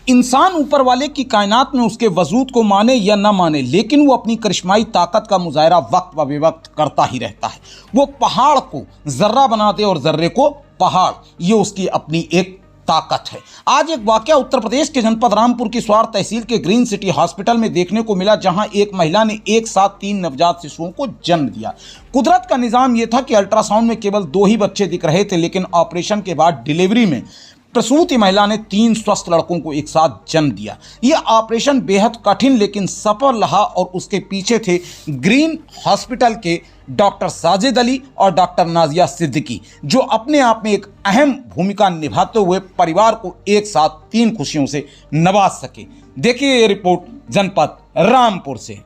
इंसान ऊपर वाले की कायनात में उसके वजूद को माने या न माने, लेकिन वो अपनी करिश्माई ताकत का मुजाहरा वक्त व बेवक्त करता ही रहता है। वो पहाड़ को जर्रा बना दे और जर्रे को पहाड़, ये उसकी अपनी एक ताकत है। आज एक वाकया उत्तर प्रदेश के जनपद रामपुर की स्वार तहसील के ग्रीन सिटी हॉस्पिटल में देखने को मिला, जहां एक महिला ने एक साथ 3 नवजात शिशुओं को जन्म दिया। कुदरत का निज़ाम यह था कि अल्ट्रासाउंड में केवल 2 ही बच्चे दिख रहे थे, लेकिन ऑपरेशन के बाद डिलीवरी में प्रसूति महिला ने 3 स्वस्थ लड़कों को एक साथ जन्म दिया। यह ऑपरेशन बेहद कठिन लेकिन सफल रहा और उसके पीछे थे ग्रीन हॉस्पिटल के डॉक्टर साजिद अली और डॉक्टर नाजिया सिद्दीकी, जो अपने आप में एक अहम भूमिका निभाते हुए परिवार को एक साथ 3 खुशियों से नवाज सके। देखिए ये रिपोर्ट जनपद रामपुर से।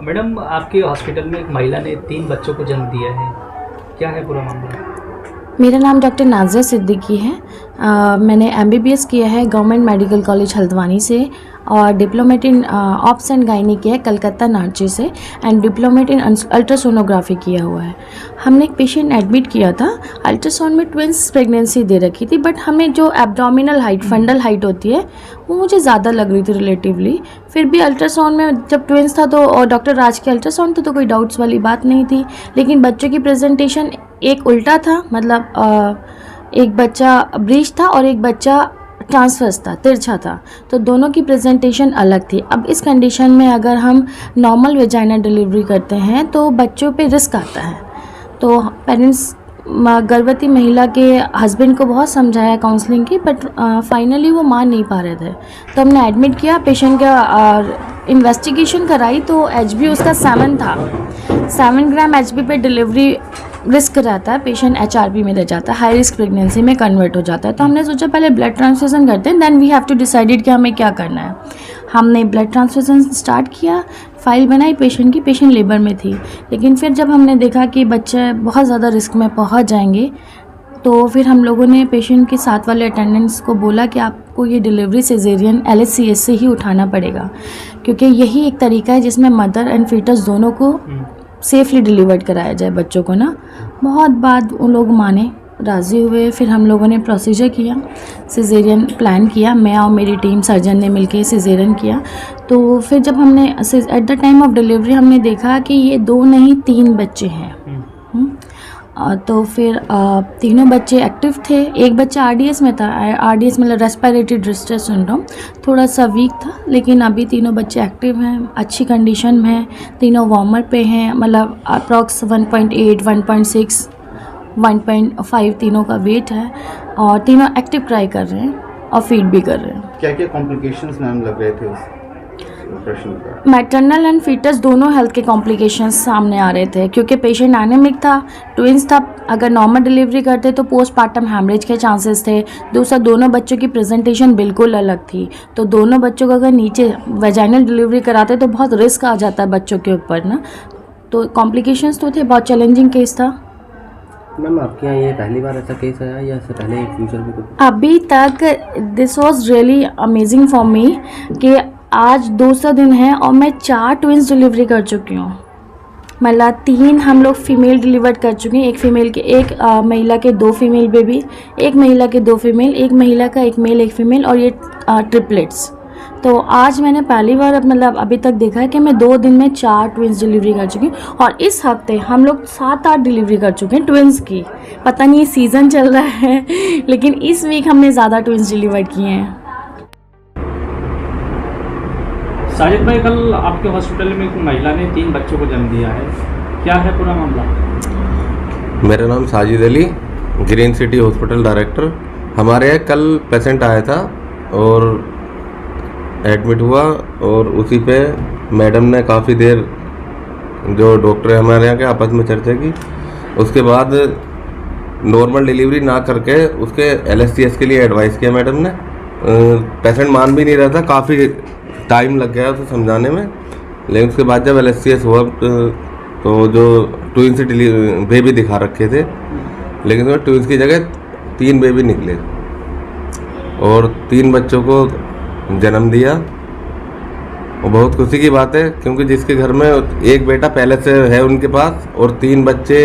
मैडम, आपके हॉस्पिटल में एक महिला ने 3 बच्चों को जन्म दिया है, क्या है पूरा मामला? मेरा नाम डॉक्टर नाजिया सिद्दीकी है। मैंने MBBS किया है गवर्नमेंट मेडिकल कॉलेज हल्द्वानी से और diplomat in ops and gynae किया है कलकत्ता नार्चे से एंड डिप्लोमेट इन अल्ट्रासोनोग्राफी किया हुआ है। हमने एक पेशेंट एडमिट किया था, अल्ट्रासाउंड में ट्विंस प्रेगनेंसी दे रखी थी, बट हमें जो एब्डोमिनल हाइट फंडल हाइट होती है वो मुझे ज़्यादा लग रही थी रिलेटिवली। फिर भी अल्ट्रासाउंड में जब ट्विंस था तो डॉक्टर राज के अल्ट्रासाउंड था तो कोई डाउट्स वाली बात नहीं थी, लेकिन बच्चों की प्रेजेंटेशन एक उल्टा था, मतलब एक बच्चा ब्रीच था और एक बच्चा ट्रांसवर्स था, तिरछा था, तो दोनों की प्रेजेंटेशन अलग थी। अब इस कंडीशन में अगर हम नॉर्मल वेजाइना डिलीवरी करते हैं तो बच्चों पे रिस्क आता है। तो पेरेंट्स गर्भवती महिला के हस्बैंड को बहुत समझाया काउंसलिंग की, बट फाइनली वो मान नहीं पा रहे थे, तो हमने एडमिट किया, पेशेंट का इन्वेस्टिगेशन कराई तो HB उसका 7 था। 7 ग्राम HB पे डिलीवरी रिस्क रहता है, पेशेंट HRP में रह जाता है, हाई रिस्क प्रेगनेंसी में कन्वर्ट हो जाता है। तो हमने सोचा पहले ब्लड ट्रांसफ्यूज़न करते हैं, then we have to decided कि हमें क्या करना है। हमने ब्लड ट्रांसफ्यूज़न स्टार्ट किया, फाइल बनाई पेशेंट की, पेशेंट लेबर में थी, लेकिन फिर जब हमने देखा कि बच्चे बहुत ज़्यादा रिस्क में पहुंच जाएंगे तो फिर हम लोगों ने पेशेंट के साथ वाले अटेंडेंट्स को बोला कि आपको ये डिलीवरी सिजेरियन LHCS से ही उठाना पड़ेगा, क्योंकि यही एक तरीका है जिसमें मदर एंड फीटस दोनों को सेफली डिलीवर्ड कराया जाए बच्चों को ना। बहुत बाद उन लोग माने, राज़ी हुए, फिर हम लोगों ने प्रोसीजर किया, सिजेरियन प्लान किया, मैं और मेरी टीम सर्जन ने मिलके सिजेरियन किया। तो फिर जब हमने at the time of delivery हमने देखा कि ये 2 नहीं 3 बच्चे हैं। तो फिर तीनों बच्चे एक्टिव थे, एक बच्चा RDS में था, RDS मतलब रेस्पिरेटरी डिस्ट्रेस सिंड्रोम, थोड़ा सा वीक था, लेकिन अभी तीनों बच्चे एक्टिव हैं, अच्छी कंडीशन में हैं, तीनों वार्मर पे हैं, मतलब अप्रॉक्स 1.8, 1.6, 1.5 तीनों का वेट है और तीनों एक्टिव क्राई कर रहे हैं और फीड भी कर रहे हैं। क्या क्या कॉम्प्लिकेशंस मैम लग रहे थे उस ऑपरेशन का? मैटरनल एंड फीटस दोनों हेल्थ के कॉम्प्लिकेशंस सामने आ रहे थे, क्योंकि पेशेंट एनीमिक था, ट्विंस था, अगर नॉर्मल डिलीवरी करते तो पोस्टमार्टम हैमरेज के चांसेस थे। दूसरा, दोनों बच्चों की प्रेजेंटेशन बिल्कुल अलग थी, तो दोनों बच्चों को अगर नीचे वेजाइनल डिलीवरी कराते तो बहुत रिस्क आ जाता है बच्चों के ऊपर ना। तो कॉम्प्लिकेशंस तो थे, बहुत चैलेंजिंग केस था। मैम, आपके यहाँ ये पहली बार ऐसा केस आया या इससे पहले फ्यूचर में कुछ? अभी तक this was really amazing for me कि आज 200 दिन है और मैं 4 ट्विंस डिलीवरी कर चुकी हूँ, मतलब 3 हम लोग फीमेल डिलीवर्ड कर चुके हैं, एक फीमेल के एक महिला के 2 फीमेल बेबी, एक महिला के 2 फीमेल, एक महिला का 1 मेल 1 फीमेल और ये ट्रिपलेट्स। तो आज मैंने पहली बार मतलब अभी तक देखा है कि मैं 2 दिन में 4 ट्विंस डिलीवरी कर चुकी हूँ और इस हफ्ते हम लोग 7-8 डिलीवरी कर चुके हैं ट्विंस की। पता नहीं सीज़न चल रहा है लेकिन इस वीक हमने ज़्यादा ट्विंस डिलीवर किए हैं। साजिद भाई, कल आपके हॉस्पिटल में एक महिला ने 3 बच्चों को जन्म दिया है, क्या है पूरा मामला? मेरा नाम Sajid Ali, green city hospital director. हमारे यहाँ कल पेशेंट आया था और एडमिट हुआ और उसी पे मैडम ने काफ़ी देर जो डॉक्टर है हमारे यहाँ के आपस में चर्चा की, उसके बाद नॉर्मल डिलीवरी ना करके उसके LHCS के लिए एडवाइस किया मैडम ने पेशेंट मान भी नहीं रहा था, काफ़ी टाइम लग गया उसे समझाने में। लेकिन उसके बाद जब LSCS हुआ तो जो ट्विंस बेबी दिखा रखे थे, लेकिन उसमें ट्विंस की जगह 3 बेबी निकले और 3 बच्चों को जन्म दिया। और बहुत खुशी की बात है, क्योंकि जिसके घर में एक बेटा पहले से है उनके पास और 3 बच्चे,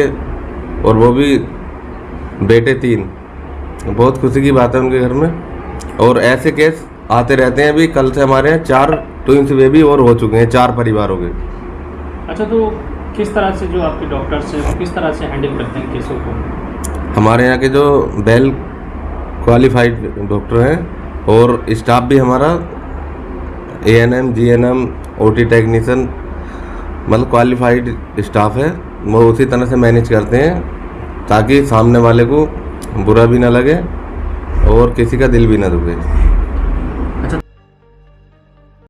और वो भी बेटे 3, बहुत खुशी की बात है उनके घर में। और ऐसे केस आते रहते हैं। अभी कल से हमारे यहाँ 4 ट्विंस बेबी और हो चुके हैं 4 परिवारों के। अच्छा, तो किस तरह से जो आपके डॉक्टर्स हैं वो किस तरह से हैंडल करते हैं केसों को? हमारे यहाँ के जो वेल क्वालिफाइड डॉक्टर हैं और स्टाफ भी हमारा ANM, GNM, OT टेक्नीशियन, मतलब क्वालिफाइड स्टाफ है, वो उसी तरह से मैनेज करते हैं ताकि सामने वाले को बुरा भी ना लगे और किसी का दिल भी ना दुखे।